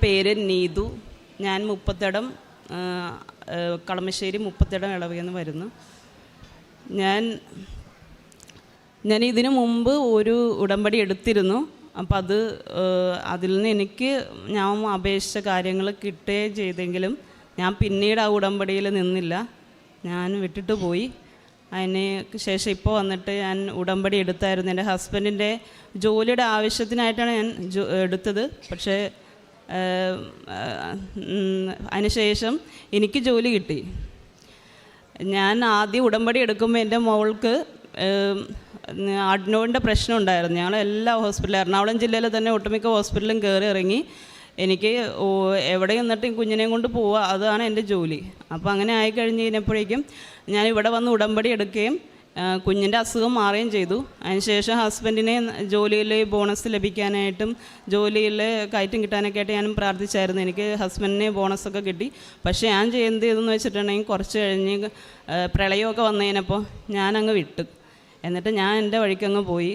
പേര് നീതു. ഞാൻ മുപ്പത്തിടം കളമശ്ശേരി മുപ്പത്തിടം ഇളവയെന്ന് വരുന്നു. ഞാൻ ഇതിനു മുമ്പ് ഒരു ഉടമ്പടി എടുത്തിരുന്നു. അപ്പം അതിൽ നിന്ന് എനിക്ക് ഞാൻ അപേക്ഷിച്ച കാര്യങ്ങൾ കിട്ടുകയും ചെയ്തെങ്കിലും ഞാൻ പിന്നീട് ആ ഉടമ്പടിയിൽ നിന്നില്ല, ഞാൻ വിട്ടിട്ട് പോയി. അതിന് ശേഷം ഇപ്പോൾ വന്നിട്ട് ഞാൻ ഉടമ്പടി എടുത്തായിരുന്നു. എൻ്റെ ഹസ്ബൻഡിൻ്റെ ജോലിയുടെ ആവശ്യത്തിനായിട്ടാണ് ഞാൻ എടുത്തത്. പക്ഷേ അതിന് ശേഷം എനിക്ക് ജോലി കിട്ടി. ഞാൻ ആദ്യം ഉടമ്പടി എടുക്കുമ്പോൾ എൻ്റെ മോൾക്ക് അഡ്നോയിൻ്റെ പ്രശ്നം ഉണ്ടായിരുന്നു. ഞങ്ങൾ എല്ലാ ഹോസ്പിറ്റലും എറണാകുളം ജില്ലയിൽ തന്നെ ഒട്ടുമിക്ക ഹോസ്പിറ്റലും കയറി ഇറങ്ങി. എനിക്ക് എവിടെ നിന്നിട്ട് കുഞ്ഞിനെയും കൊണ്ട് പോവുക, അതാണ് എൻ്റെ ജോലി. അപ്പോൾ അങ്ങനെ ആയിക്കഴിഞ്ഞ് കഴിഞ്ഞപ്പോഴേക്കും ഞാൻ ഇവിടെ വന്ന് ഉടമ്പടി എടുക്കുകയും കുഞ്ഞിൻ്റെ അസുഖം മാറുകയും ചെയ്തു. അതിനുശേഷം ഹസ്ബൻഡിനെ ജോലിയിൽ ബോണസ് ലഭിക്കാനായിട്ടും ജോലിയിൽ കയറ്റം കിട്ടാനൊക്കെ ആയിട്ട് ഞാനും പ്രാർത്ഥിച്ചായിരുന്നു. എനിക്ക് ഹസ്ബൻഡിന് ബോണസൊക്കെ കിട്ടി. പക്ഷേ ഞാൻ ചെയ്യുന്നത് ഇതെന്ന് വെച്ചിട്ടുണ്ടെങ്കിൽ കുറച്ച് കഴിഞ്ഞ് പ്രളയമൊക്കെ വന്നതിനപ്പോൾ ഞാനങ്ങ് വിട്ടു. എന്നിട്ട് ഞാൻ എൻ്റെ വഴിക്കങ്ങ് പോയി.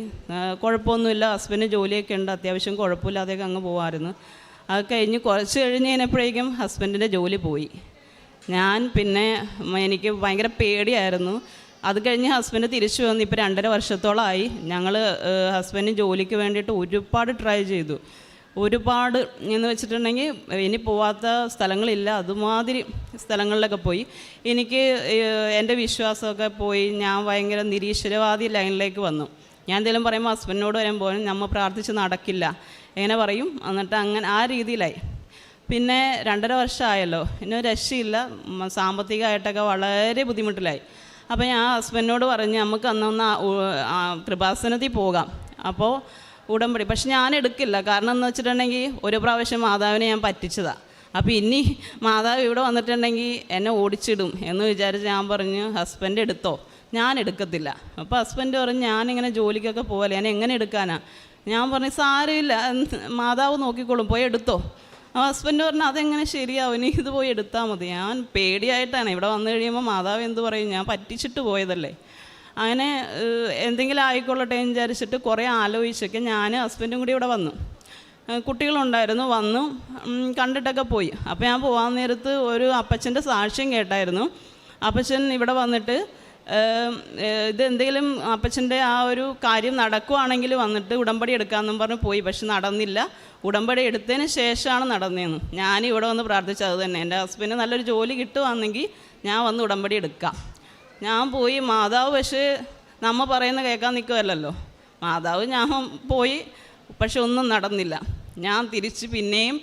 കുഴപ്പമൊന്നുമില്ല, ഹസ്ബൻഡ് ജോലിയൊക്കെ ഉണ്ട്, അത്യാവശ്യം കുഴപ്പമില്ലാതെയൊക്കെ അങ്ങ് പോകുമായിരുന്നു. അത് കഴിഞ്ഞ് കുറച്ച് കഴിഞ്ഞപ്പോഴേക്കും ഹസ്ബൻഡിൻ്റെ ജോലി പോയി. പിന്നെ എനിക്ക് ഭയങ്കര പേടിയായിരുന്നു. അത് കഴിഞ്ഞ് ഹസ്ബൻഡ് തിരിച്ചു വന്ന് ഇപ്പോൾ 2.5 വർഷത്തോളമായി. ഞങ്ങൾ ഹസ്ബൻഡ് ജോലിക്ക് വേണ്ടിയിട്ട് ഒരുപാട് ട്രൈ ചെയ്തു. ഒരുപാട് എന്ന് വെച്ചിട്ടുണ്ടെങ്കിൽ ഇനി പോവാത്ത സ്ഥലങ്ങളില്ല, അതുമാതിരി സ്ഥലങ്ങളിലൊക്കെ പോയി. എനിക്ക് എൻ്റെ വിശ്വാസമൊക്കെ പോയി. ഞാൻ ഭയങ്കര നിരീശ്വരവാദി ലൈനിലേക്ക് വന്നു. ഞാൻ എന്തെങ്കിലും പറയുമ്പോൾ ഹസ്ബൻഡിനോട് വരുമ്പോൾ നമ്മൾ പ്രാർത്ഥിച്ച് നടക്കില്ല എങ്ങനെ പറയും. എന്നിട്ട് അങ്ങനെ ആ രീതിയിലായി. പിന്നെ 2.5 വർഷമായല്ലോ, ഇനി രക്ഷയില്ല. സാമ്പത്തികമായിട്ടൊക്കെ വളരെ ബുദ്ധിമുട്ടിലായി. അപ്പോൾ ഞാൻ ഹസ്ബൻഡിനോട് പറഞ്ഞ് നമുക്ക് അന്നൊന്ന് കൃപാസനത്തിൽ പോകാം. അപ്പോൾ ഉടമ്പടി പക്ഷെ ഞാൻ എടുക്കില്ല. കാരണം എന്ന് വെച്ചിട്ടുണ്ടെങ്കിൽ ഒരു പ്രാവശ്യം മാതാവിനെ ഞാൻ പറ്റിച്ചതാണ്. അപ്പോൾ ഇനി മാതാവ് ഇവിടെ വന്നിട്ടുണ്ടെങ്കിൽ എന്നെ ഓടിച്ചിടും എന്ന് വിചാരിച്ച് ഞാൻ പറഞ്ഞു ഹസ്ബൻഡ് എടുത്തോ, ഞാൻ എടുക്കത്തില്ല. അപ്പോൾ ഹസ്ബൻഡ് പറഞ്ഞു ഞാനിങ്ങനെ ജോലിക്കൊക്കെ പോകല്ലേ, ഞാൻ എങ്ങനെ എടുക്കാനാ? ഞാൻ പറഞ്ഞു സാരമില്ല, മാതാവ് നോക്കിക്കോളും, പോയി എടുത്തോ. ഹസ്ബൻഡ് പറഞ്ഞു അതെങ്ങനെ ശരിയാവും, ഇനി ഇത് പോയി എടുത്താൽ മതി. ഞാൻ പേടിയായിട്ടാണ് ഇവിടെ വന്നു കഴിയുമ്പോൾ മാതാവ് എന്ത് പറയും, ഞാൻ പറ്റിച്ചിട്ട് പോയതല്ലേ. അങ്ങനെ എന്തെങ്കിലും ആയിക്കൊള്ളട്ടെ എന്ന് വിചാരിച്ചിട്ട് കുറേ ആലോചിച്ചൊക്കെ ഞാൻ ഹസ്ബൻഡും കൂടി ഇവിടെ വന്നു. കുട്ടികളുണ്ടായിരുന്നു, വന്നു കണ്ടിട്ടൊക്കെ പോയി. അപ്പോൾ ഞാൻ പോകാൻ നേരത്ത് ഒരു അപ്പച്ചൻ്റെ സാക്ഷ്യം കേട്ടായിരുന്നു. അപ്പച്ചൻ ഇവിടെ വന്നിട്ട് ഇതെന്തെങ്കിലും അപ്പച്ചൻ്റെ ആ ഒരു കാര്യം നടക്കുവാണെങ്കിൽ വന്നിട്ട് ഉടമ്പടി എടുക്കാമെന്നും പറഞ്ഞ് പോയി. പക്ഷെ നടന്നില്ല. ഉടമ്പടി എടുത്തതിന് ശേഷമാണ് നടന്നതെന്ന്. ഞാനിവിടെ വന്ന് പ്രാർത്ഥിച്ചത് തന്നെ, എൻ്റെ ഹസ്ബൻഡ് നല്ലൊരു ജോലി കിട്ടുവാണെങ്കിൽ ഞാൻ വന്ന് ഉടമ്പടി എടുക്കാം. ഞാൻ പോയി. മാതാവ് പക്ഷേ നമ്മൾ പറയുന്ന കേൾക്കാൻ നിൽക്കുമല്ലോ. മാതാവ് ഞാൻ പോയി, പക്ഷെ ഒന്നും നടന്നില്ല. ഞാൻ തിരിച്ച് പിന്നെയും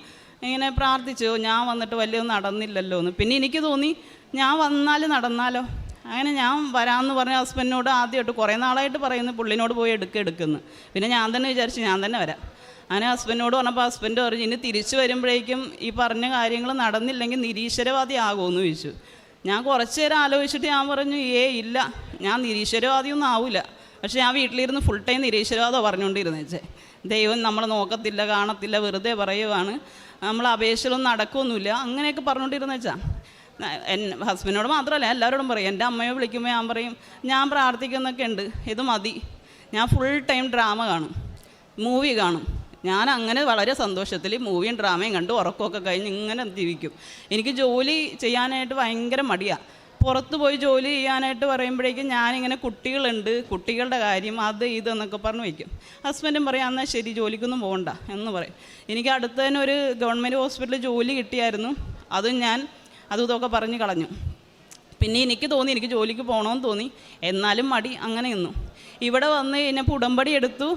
ഇങ്ങനെ പ്രാർത്ഥിച്ചു, ഞാൻ വന്നിട്ട് വലിയൊന്നും നടന്നില്ലല്ലോ എന്ന്. പിന്നെ എനിക്ക് തോന്നി ഞാൻ വന്നാൽ നടന്നാലോ. അങ്ങനെ ഞാൻ വരാമെന്ന് പറഞ്ഞ ഹസ്ബൻഡിനോട് ആദ്യമായിട്ട് കുറേ നാളായിട്ട് പറയുന്നു പുള്ളിനോട് പോയി എടുക്കുന്നു. പിന്നെ ഞാൻ തന്നെ വിചാരിച്ചു ഞാൻ തന്നെ വരാം. അങ്ങനെ ഹസ്ബൻഡിനോട് പറഞ്ഞപ്പോൾ ഹസ്ബൻഡ് പറഞ്ഞു ഇനി തിരിച്ചു വരുമ്പോഴേക്കും ഈ പറഞ്ഞ കാര്യങ്ങൾ നടന്നില്ലെങ്കിൽ നിരീശ്വരവാദി ആകുമെന്ന് ചോദിച്ചു. ഞാൻ കുറച്ച് നേരം ആലോചിച്ചിട്ട് ഞാൻ പറഞ്ഞു ഇല്ല, ഞാൻ നിരീശ്വരവാദിയൊന്നും ആവില്ല. പക്ഷേ ഞാൻ വീട്ടിലിരുന്ന് ഫുൾ ടൈം നിരീശ്വരവാദം പറഞ്ഞുകൊണ്ടിരുന്നേച്ചേ. ദൈവം നമ്മളെ നോക്കത്തില്ല, കാണത്തില്ല, വെറുതെ പറയുവാണ്, നമ്മൾ അപേക്ഷകളൊന്നും നടക്കുമൊന്നുമില്ല, അങ്ങനെയൊക്കെ പറഞ്ഞുകൊണ്ടിരുന്നേച്ചാ. ഹസ്ബൻഡിനോട് മാത്രമല്ല എല്ലാവരോടും പറയും. എൻ്റെ അമ്മയെ വിളിക്കുമ്പോൾ ഞാൻ പറയും ഞാൻ പ്രാർത്ഥിക്കുന്നൊക്കെ ഉണ്ട്, ഇത് മതി. ഞാൻ ഫുൾ ടൈം ഡ്രാമ കാണും, മൂവി കാണും. ഞാൻ അങ്ങനെ വളരെ സന്തോഷത്തിൽ മൂവിയും ഡ്രാമയും കണ്ട് ഉറക്കമൊക്കെ കഴിഞ്ഞ് ഇങ്ങനെ ജീവിക്കും. എനിക്ക് ജോലി ചെയ്യാനായിട്ട് ഭയങ്കര മടിയാണ്. പുറത്ത് പോയി ജോലി ചെയ്യാനായിട്ട് പറയുമ്പോഴേക്കും ഞാനിങ്ങനെ കുട്ടികളുണ്ട്, കുട്ടികളുടെ കാര്യം അത് ഇതെന്നൊക്കെ പറഞ്ഞ് വയ്ക്കും. ഹസ്ബൻഡും പറയും എന്നാൽ ശരി ജോലിക്കൊന്നും പോകണ്ട എന്ന് പറയും. എനിക്ക് അടുത്ത് തന്നെ ഒരു ഗവൺമെൻറ് ഹോസ്പിറ്റലിൽ ജോലി കിട്ടിയായിരുന്നു. അതും ഞാൻ ഇതൊക്കെ പറഞ്ഞ് കളഞ്ഞു. പിന്നെ എനിക്ക് തോന്നി എനിക്ക് ജോലിക്ക് പോകണമെന്ന് തോന്നി, എന്നാലും മടി അങ്ങനെ നിന്നു. ഇവിടെ വന്ന് കഴിഞ്ഞപ്പോൾ ഉടമ്പടി എടുത്തു.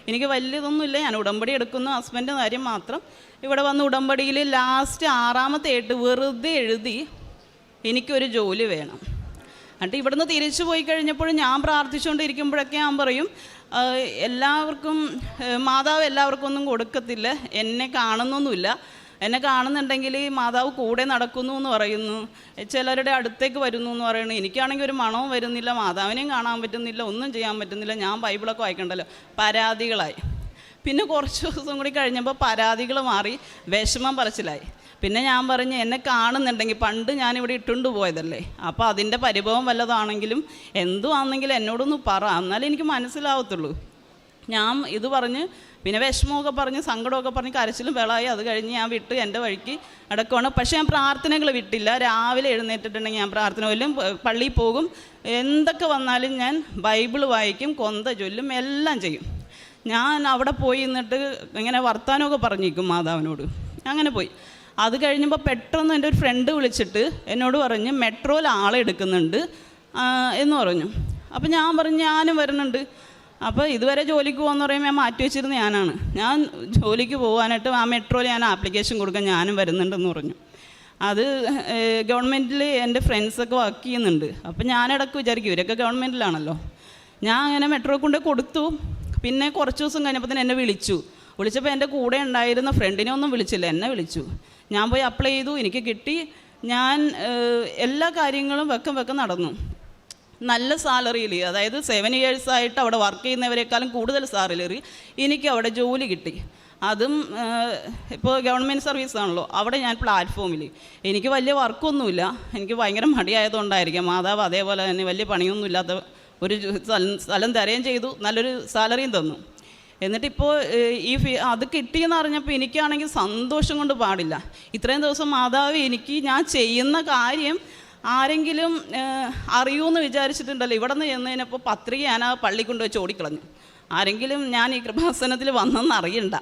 എനിക്ക് വലിയതൊന്നുമില്ല, ഞാൻ ഉടമ്പടി എടുക്കുന്നു, ഹസ്ബൻഡിൻ്റെ കാര്യം മാത്രം. ഇവിടെ വന്ന് ഉടമ്പടിയിൽ ലാസ്റ്റ് 6ാമത്തെ വെറുതെ എഴുതി എനിക്കൊരു ജോലി വേണം. എന്നിട്ട് ഇവിടുന്ന് തിരിച്ചു പോയി കഴിഞ്ഞപ്പോഴും ഞാൻ പ്രാർത്ഥിച്ചുകൊണ്ടിരിക്കുമ്പോഴൊക്കെ ഞാൻ പറയും എല്ലാവർക്കും മാതാവ് എല്ലാവർക്കും ഒന്നും കൊടുക്കത്തില്ല, എന്നെ കാണുന്നൊന്നുമില്ല, എന്നെ കാണുന്നുണ്ടെങ്കിൽ മാതാവ് കൂടെ നടക്കുന്നു എന്ന് പറയുന്നു, ചിലരുടെ അടുത്തേക്ക് വരുന്നു എന്ന് പറയുന്നു. എനിക്കാണെങ്കിൽ ഒരു മണവും വരുന്നില്ല, മാതാവിനെയും കാണാൻ പറ്റുന്നില്ല, ഒന്നും ചെയ്യാൻ പറ്റുന്നില്ല. ഞാൻ ബൈബിളൊക്കെ വായിക്കണ്ടല്ലോ. പരാതികളായി. പിന്നെ കുറച്ച് ദിവസം കൂടി കഴിഞ്ഞപ്പോൾ പരാതികൾ മാറി, വിഷമം പറച്ചിലായി. പിന്നെ ഞാൻ പറഞ്ഞു എന്നെ കാണുന്നുണ്ടെങ്കിൽ പണ്ട് ഞാനിവിടെ ഇട്ടുകൊണ്ട് പോയതല്ലേ, അപ്പോൾ അതിൻ്റെ പരിഭവം വല്ലതാണെങ്കിലും എന്തുവാണെങ്കിലും എന്നോടൊന്ന് പറ, എന്നാലേ എനിക്ക് മനസ്സിലാവത്തുള്ളൂ. ഞാൻ ഇത് പറഞ്ഞ് പിന്നെ വിഷമമൊക്കെ പറഞ്ഞ് സങ്കടമൊക്കെ പറഞ്ഞ് കരച്ചിലും വെളായി. അത് കഴിഞ്ഞ് ഞാൻ വിട്ട് എൻ്റെ വഴിക്ക് നടക്കുവാണ്. പക്ഷേ ഞാൻ പ്രാർത്ഥനകൾ വിട്ടില്ല. രാവിലെ എഴുന്നേറ്റിട്ടുണ്ടെങ്കിൽ ഞാൻ പ്രാർത്ഥന കൊല്ലും, പള്ളിയിൽ പോകും. എന്തൊക്കെ വന്നാലും ഞാൻ ബൈബിൾ വായിക്കും, കൊന്ത ചൊല്ലും, എല്ലാം ചെയ്യും. ഞാൻ അവിടെ പോയി നിന്നിട്ട് ഇങ്ങനെ വർത്താനമൊക്കെ പറഞ്ഞിരിക്കും മാതാവിനോട്. അങ്ങനെ പോയി. അത് കഴിഞ്ഞപ്പോൾ പെട്ടെന്ന് എൻ്റെ ഒരു ഫ്രണ്ട് വിളിച്ചിട്ട് എന്നോട് പറഞ്ഞ് മെട്രോയിൽ ആളെ എടുക്കുന്നുണ്ട് എന്ന് പറഞ്ഞു. അപ്പം ഞാൻ പറഞ്ഞു ഞാനും വരുന്നുണ്ട്. അപ്പോൾ ഇതുവരെ ജോലിക്ക് പോകുമെന്ന് പറയുമ്പോൾ ഞാൻ മാറ്റി വെച്ചിരുന്ന ഞാനാണ്. ഞാൻ ജോലിക്ക് പോകാനായിട്ട് ആ മെട്രോയിൽ ഞാൻ ആപ്ലിക്കേഷൻ കൊടുക്കാൻ ഞാനും വരുന്നുണ്ടെന്ന് പറഞ്ഞു. അത് ഗവൺമെൻറ്റിൽ എൻ്റെ ഫ്രണ്ട്സൊക്കെ വർക്ക് ചെയ്യുന്നുണ്ട്. അപ്പം ഞാനിടയ്ക്ക് വിചാരിക്കും ഇവരൊക്കെ ഗവൺമെൻറ്റിലാണല്ലോ. ഞാൻ അങ്ങനെ മെട്രോ കൊണ്ട് കൊടുത്തു. പിന്നെ കുറച്ച് ദിവസം കഴിഞ്ഞപ്പോൾ തന്നെ എന്നെ വിളിച്ചപ്പോൾ എൻ്റെ കൂടെ ഉണ്ടായിരുന്ന ഫ്രണ്ടിനെ ഒന്നും വിളിച്ചില്ല, എന്നെ വിളിച്ചു. ഞാൻ പോയി അപ്ലൈ ചെയ്തു, എനിക്ക് കിട്ടി. ഞാൻ എല്ലാ കാര്യങ്ങളും വെക്കം നടന്നു. നല്ല സാലറിയിൽ, അതായത് 7 years ആയിട്ട് അവിടെ വർക്ക് ചെയ്യുന്നവരെക്കാളും കൂടുതൽ സാലറി എനിക്ക് അവിടെ ജോലി കിട്ടി. അതും ഇപ്പോൾ ഗവൺമെൻറ് സർവീസാണല്ലോ. അവിടെ ഞാൻ പ്ലാറ്റ്ഫോമിൽ എനിക്ക് വലിയ വർക്കൊന്നുമില്ല. എനിക്ക് ഭയങ്കര മടിയായതുകൊണ്ടായിരിക്കാം മാതാവ് അതേപോലെ തന്നെ വലിയ പണിയൊന്നുമില്ലാത്ത ഒരു സ്ഥലം തരുകയും ചെയ്തു, നല്ലൊരു സാലറിയും തന്നു. എന്നിട്ടിപ്പോൾ അത് കിട്ടിയെന്ന് അറിഞ്ഞപ്പോൾ എനിക്കാണെങ്കിൽ സന്തോഷം കൊണ്ട് പാടില്ല. ഇത്രയും ദിവസം മാതാവ് എനിക്ക് ഞാൻ ചെയ്യുന്ന കാര്യം ആരെങ്കിലും അറിയുമെന്ന് വിചാരിച്ചിട്ടുണ്ടല്ലോ. ഇവിടെ നിന്ന് ചെന്നതിനപ്പോൾ പത്രിക ഞാൻ ആ പള്ളി കൊണ്ട് വെച്ച് ഓടിക്കളഞ്ഞു. ആരെങ്കിലും ഞാൻ ഈ കൃപാസനത്തിൽ വന്നെന്ന് അറിയണ്ട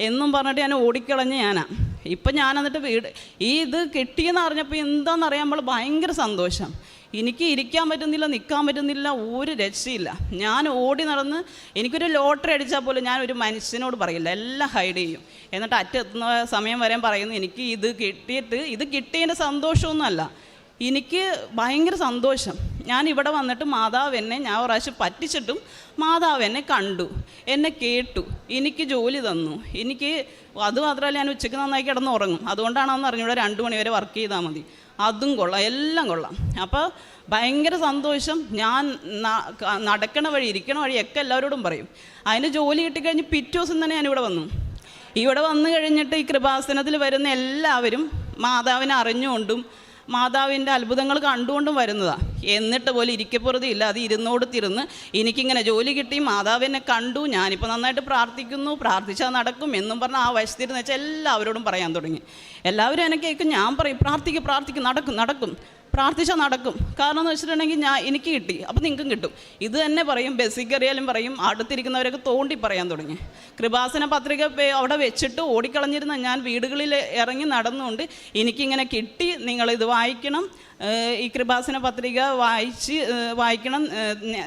എന്നും പറഞ്ഞിട്ട് ഞാൻ ഓടിക്കളഞ്ഞ് ഞാനാണ്. ഇപ്പം ഞാൻ എന്നിട്ട് ഇത് കിട്ടിയെന്ന് അറിഞ്ഞപ്പോൾ എന്താണെന്നറിയാൻ നമ്മൾ ഭയങ്കര സന്തോഷം. എനിക്ക് ഇരിക്കാൻ പറ്റുന്നില്ല, നിൽക്കാൻ പറ്റുന്നില്ല, ഒരു രക്ഷയില്ല. ഞാൻ ഓടി നടന്ന് എനിക്കൊരു ലോട്ടറി അടിച്ചാൽ പോലും ഞാൻ ഒരു മനുഷ്യനോട് പറയില്ല, എല്ലാം ഹൈഡ് ചെയ്യും. എന്നിട്ട് അറ്റെത്തുന്ന സമയം വരെ പറയുന്നു എനിക്ക് ഇത് കിട്ടിയതിൻ്റെ സന്തോഷമൊന്നുമല്ല, എനിക്ക് ഭയങ്കര സന്തോഷം. ഞാൻ ഇവിടെ വന്നിട്ട് മാതാവ് എന്നെ ഞാൻ പ്രാവശ്യം പറ്റിച്ചിട്ടും മാതാവ് എന്നെ കണ്ടു, എന്നെ കേട്ടു, എനിക്ക് ജോലി തന്നു. എനിക്ക് അതുമാത്രമല്ല, ഞാൻ ഉച്ചയ്ക്ക് നന്നായി കിടന്ന് ഉറങ്ങും. അതുകൊണ്ടാണെന്ന് അറിഞ്ഞൂടെ 2 മണി വരെ വർക്ക് ചെയ്താൽ മതി. അതും കൊള്ളാം, എല്ലാം കൊള്ളാം. അപ്പോൾ ഭയങ്കര സന്തോഷം. ഞാൻ നടക്കണ വഴി ഇരിക്കണ വഴിയൊക്കെ എല്ലാവരോടും പറയും. അതിന് ജോലി കിട്ടിക്കഴിഞ്ഞ് പിറ്റേ ദിവസം തന്നെ ഞാനിവിടെ വന്നു. ഇവിടെ വന്നു കഴിഞ്ഞിട്ട് ഈ കൃപാസനത്തിൽ വരുന്ന എല്ലാവരും മാതാവിനെ അറിഞ്ഞുകൊണ്ടും മാതാവിൻ്റെ അത്ഭുതങ്ങൾ കണ്ടുകൊണ്ടും വരുന്നതാണ്. എന്നിട്ട് പോലും ഇരിക്കപ്പുറതില്ല, അത് ഇരുന്നോടത്തിരുന്ന് എനിക്കിങ്ങനെ ജോലി കിട്ടി, മാതാവിനെ കണ്ടു, ഞാനിപ്പോൾ നന്നായിട്ട് പ്രാർത്ഥിക്കുന്നു, പ്രാർത്ഥിച്ചാൽ നടക്കും എന്നും പറഞ്ഞാൽ ആ വശത്തിരുന്ന് വെച്ചാൽ എല്ലാവരോടും പറയാൻ തുടങ്ങി. എല്ലാവരും എന്നെ കേൾക്കും. ഞാൻ പറയും പ്രാർത്ഥിക്കും, നടക്കും, പ്രാർത്ഥിച്ചാൽ നടക്കും. കാരണം എന്ന് വെച്ചിട്ടുണ്ടെങ്കിൽ എനിക്ക് കിട്ടി, അപ്പോൾ നിങ്ങൾക്കും കിട്ടും. ഇത് തന്നെ പറയും. ബസ്സിൽ കയറിയാലും പറയും. അടുത്തിരിക്കുന്നവരൊക്കെ തോണ്ടി പറയാൻ തുടങ്ങി. കൃപാസന പത്രിക അവിടെ വെച്ചിട്ട് ഓടിക്കളഞ്ഞിരുന്ന ഞാൻ വീടുകളിൽ ഇറങ്ങി നടന്നുകൊണ്ട് എനിക്കിങ്ങനെ കിട്ടി, നിങ്ങളിത് വായിക്കണം, ഈ കൃപാസന പത്രിക വായിക്കണം,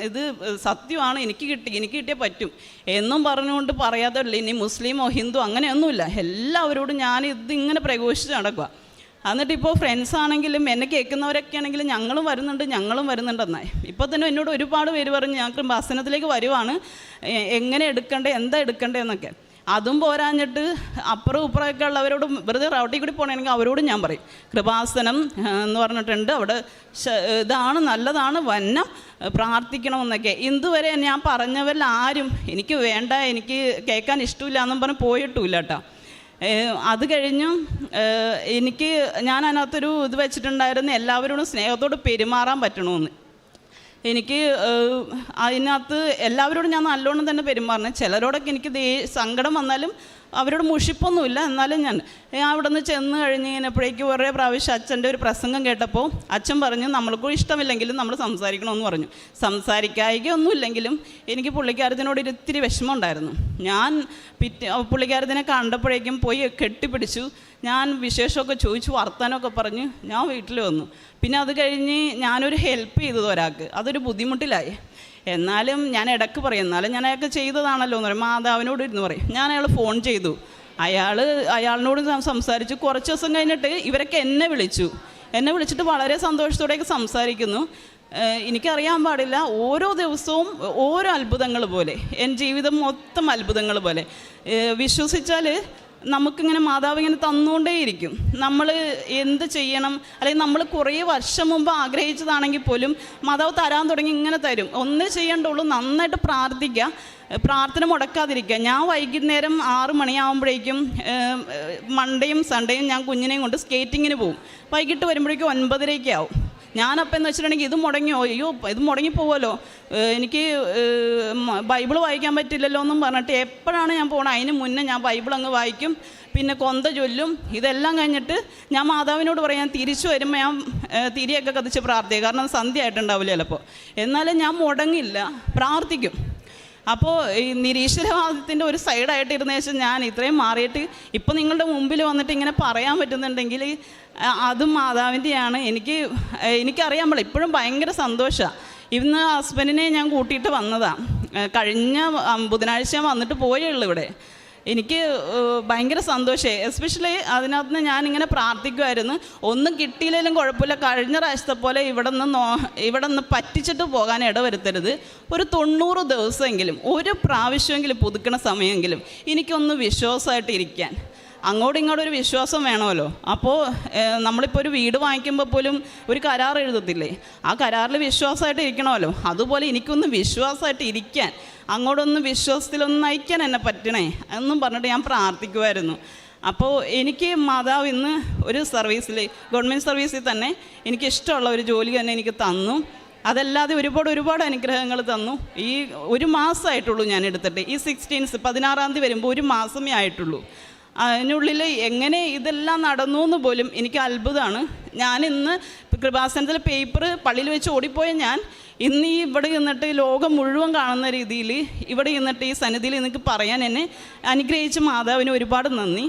ഇത് സത്യമാണ്, എനിക്ക് കിട്ടിയേ പറ്റും എന്നും പറഞ്ഞുകൊണ്ട് പറയാത്തല്ല. ഇനി മുസ്ലിമോ ഹിന്ദു അങ്ങനെയൊന്നുമില്ല, എല്ലാവരോടും ഞാൻ ഇതിങ്ങനെ പ്രഘോഷിച്ച് നടക്കുക. എന്നിട്ടിപ്പോൾ ഫ്രണ്ട്സ് ആണെങ്കിലും എന്നെ കേൾക്കുന്നവരൊക്കെ ആണെങ്കിലും ഞങ്ങളും വരുന്നുണ്ടെന്നായി. ഇപ്പോൾ തന്നെ എന്നോട് ഒരുപാട് പേര് പറഞ്ഞ് ഞാൻ കൃപാസനത്തിലേക്ക് വരുവാണ്, എങ്ങനെ എന്താ എടുക്കേണ്ടതെന്നൊക്കെ. അതും പോരാഞ്ഞിട്ട് അപ്പുറം ഇപ്പുറമൊക്കെ ഉള്ളവരോട് വെറുതെ റൗട്ടിൽ കൂടി പോകണമെങ്കിൽ അവരോടും ഞാൻ പറയും കേൾക്കണം എന്ന് പറഞ്ഞിട്ടുണ്ട്, അവിടെ ഇതാണ് നല്ലതാണ്, വന്നം പ്രാർത്ഥിക്കണമെന്നൊക്കെ. ഇതുവരെ ഞാൻ പറഞ്ഞവരിൽ ആരും എനിക്ക് വേണ്ട, എനിക്ക് കേൾക്കാൻ ഇഷ്ടമില്ല എന്നും പറഞ്ഞ് പോയിട്ടുമില്ല കേട്ടോ. അത് കഴിഞ്ഞും ഞാൻ അതിനകത്തൊരു ഇത് വെച്ചിട്ടുണ്ടായിരുന്നു, എല്ലാവരോടും സ്നേഹത്തോട് പെരുമാറാൻ പറ്റണമെന്ന്. എനിക്ക് അതിനകത്ത് എല്ലാവരോടും ഞാൻ നല്ലോണം തന്നെ പെരുമാറണം. ചിലരോടൊക്കെ എനിക്ക് സങ്കടം വന്നാലും അവരോട് മുഷിപ്പൊന്നുമില്ല. എന്നാലും ഞാൻ അവിടെ നിന്ന് ചെന്ന് കഴിഞ്ഞ് കഴിഞ്ഞപ്പോഴേക്ക് കുറേ പ്രാവശ്യം അച്ഛൻ്റെ ഒരു പ്രസംഗം കേട്ടപ്പോൾ അച്ഛൻ പറഞ്ഞു നമ്മൾക്കും ഇഷ്ടമില്ലെങ്കിലും നമ്മൾ സംസാരിക്കണമെന്ന് പറഞ്ഞു. സംസാരിക്കായികയൊന്നുമില്ലെങ്കിലും എനിക്ക് പുള്ളിക്കാരത്തിനോട് ഇത്തിരി വിഷമം ഉണ്ടായിരുന്നു. ഞാൻ പുള്ളിക്കാരത്തിനെ കണ്ടപ്പോഴേക്കും പോയി കെട്ടിപ്പിടിച്ചു. ഞാൻ വിശേഷമൊക്കെ ചോദിച്ചു, വർത്താനമൊക്കെ പറഞ്ഞ് ഞാൻ വീട്ടിൽ വന്നു. പിന്നെ അത് കഴിഞ്ഞ് ഞാനൊരു ഹെൽപ്പ് ചെയ്തത് ഒരാൾക്ക്, അതൊരു ബുദ്ധിമുട്ടിലായി. എന്നാലും ഞാൻ ഇടയ്ക്ക് പറയും, എന്നാലും ഞാൻ അയാൾക്ക് ചെയ്തതാണല്ലോ എന്ന് പറയും. മാതാവിനോട് ഇരുന്ന് പറയും. ഞാൻ അയാൾ ഫോൺ ചെയ്തു, അയാളിനോട് സംസാരിച്ചു. കുറച്ച് ദിവസം കഴിഞ്ഞിട്ട് ഇവരൊക്കെ എന്നെ വിളിച്ചിട്ട് വളരെ സന്തോഷത്തോടെയൊക്കെ സംസാരിക്കുന്നു. എനിക്കറിയാൻ പാടില്ല, ഓരോ ദിവസവും ഓരോ അത്ഭുതങ്ങൾ പോലെ, എൻ്റെ ജീവിതം മൊത്തം അത്ഭുതങ്ങൾ പോലെ. വിശ്വസിച്ചാൽ നമുക്കിങ്ങനെ മാതാവ് ഇങ്ങനെ തന്നുകൊണ്ടേയിരിക്കും. നമ്മൾ എന്ത് ചെയ്യണം, അല്ലെങ്കിൽ നമ്മൾ കുറേ വർഷം മുമ്പ് ആഗ്രഹിച്ചതാണെങ്കിൽ പോലും മാതാവ് തരാൻ തുടങ്ങി ഇങ്ങനെ തരും. ഒന്നേ ചെയ്യേണ്ടുള്ളൂ, നന്നായിട്ട് പ്രാർത്ഥിക്കുക, പ്രാർത്ഥന മുടക്കാതിരിക്കുക. ഞാൻ വൈകുന്നേരം 6 മണിയാകുമ്പോഴേക്കും മൺഡേയും സൺഡേയും ഞാൻ കുഞ്ഞിനെയും കൊണ്ട് സ്കേറ്റിങ്ങിന് പോകും. വൈകിട്ട് വരുമ്പോഴേക്കും 9:30 ആവും. ഞാനപ്പം എന്ന് വെച്ചിട്ടുണ്ടെങ്കിൽ ഇത് മുടങ്ങിയോ, അയ്യോ ഇത് മുടങ്ങിപ്പോവുമല്ലോ, എനിക്ക് ബൈബിൾ വായിക്കാൻ പറ്റില്ലല്ലോ എന്നും പറഞ്ഞിട്ട് എപ്പോഴാണ് ഞാൻ പോകണം അതിന് മുന്നേ ഞാൻ ബൈബിൾ അങ്ങ് വായിക്കും, പിന്നെ കൊന്ത ചൊല്ലും. ഇതെല്ലാം കഴിഞ്ഞിട്ട് ഞാൻ മാതാവിനോട് പറയാം, ഞാൻ തിരിച്ചു വരുമ്പോൾ ഞാൻ തിരിയൊക്കെ കത്തിച്ച് പ്രാർത്ഥിക്കുക, കാരണം സന്ധ്യ ആയിട്ടുണ്ടാവില്ല ചിലപ്പോൾ. എന്നാലും ഞാൻ മുടങ്ങില്ല, പ്രാർത്ഥിക്കും. അപ്പോൾ ഈ നിരീശ്വരവാദത്തിൻ്റെ ഒരു സൈഡായിട്ട് ഇരുന്ന ശേഷം ഞാൻ ഇത്രയും മാറിയിട്ട് ഇപ്പം നിങ്ങളുടെ മുമ്പിൽ വന്നിട്ട് ഇങ്ങനെ പറയാൻ പറ്റുന്നുണ്ടെങ്കിൽ അതും മാതാവിൻ്റെയാണ്. എനിക്കറിയാൻ പാടില്ല, ഇപ്പോഴും ഭയങ്കര സന്തോഷമാണ്. ഇന്ന് ഹസ്ബൻഡിനെ ഞാൻ കൂട്ടിയിട്ട് വന്നതാണ്, കഴിഞ്ഞ ബുധനാഴ്ച ഞാൻ വന്നിട്ട് പോയേ ഉള്ളൂ ഇവിടെ. എനിക്ക് ഭയങ്കര സന്തോഷമായി. എസ്പെഷ്യലി അതിനകത്ത് ഞാനിങ്ങനെ പ്രാർത്ഥിക്കുമായിരുന്നു, ഒന്നും കിട്ടിയില്ലെങ്കിലും കുഴപ്പമില്ല, കഴിഞ്ഞ പ്രാവശ്യത്തെ പോലെ ഇവിടെ നിന്ന് പറ്റിച്ചിട്ട് പോകാൻ ഇടവരുത്തരുത്. ഒരു 90 ദിവസമെങ്കിലും ഒരു പ്രാവശ്യമെങ്കിലും പുതുക്കണ സമയമെങ്കിലും എനിക്കൊന്ന് വിശ്വാസമായിട്ട് ഇരിക്കാൻ. അങ്ങോട്ടും ഇങ്ങോട്ടും ഒരു വിശ്വാസം വേണമല്ലോ. അപ്പോൾ നമ്മളിപ്പോൾ ഒരു വീട് വാങ്ങിക്കുമ്പോൾ പോലും ഒരു കരാർ എഴുതത്തില്ലേ, ആ കരാറിൽ വിശ്വാസമായിട്ട് ഇരിക്കണമല്ലോ. അതുപോലെ എനിക്കൊന്ന് വിശ്വാസമായിട്ട് ഇരിക്കാൻ, അങ്ങോട്ടൊന്ന് വിശ്വാസത്തിലൊന്ന് നയിക്കാൻ എന്നെ പറ്റണേ എന്നും പറഞ്ഞിട്ട് ഞാൻ പ്രാർത്ഥിക്കുമായിരുന്നു. അപ്പോൾ എനിക്ക് മാതാവ് ഇന്ന് ഒരു സർവീസിൽ, ഗവൺമെൻറ് സർവീസിൽ തന്നെ എനിക്കിഷ്ടമുള്ള ഒരു ജോലി തന്നെ എനിക്ക് തന്നു. അതല്ലാതെ ഒരുപാട് അനുഗ്രഹങ്ങൾ തന്നു. ഈ ഒരു മാസമായിട്ടുള്ളൂ ഞാൻ എടുത്തിട്ട്, ഈ 16 വരുമ്പോൾ ഒരു മാസമേ ആയിട്ടുള്ളൂ. അതിനുള്ളിൽ എങ്ങനെ ഇതെല്ലാം നടന്നു എന്ന് പോലും എനിക്ക് അത്ഭുതമാണ്. ഞാനിന്ന് കൃപാസനത്തിൽ പേപ്പർ പള്ളിയിൽ വെച്ച് ഓടിപ്പോയ ഞാൻ ഇന്ന് ഈ ഇവിടെ നിന്നിട്ട് ലോകം മുഴുവൻ കാണുന്ന രീതിയിൽ ഇവിടെ നിന്നിട്ട് ഈ സന്നിധിയിൽ എനിക്ക് പറയാൻ എന്നെ അനുഗ്രഹിച്ച മാതാവിന് ഒരുപാട് നന്ദി.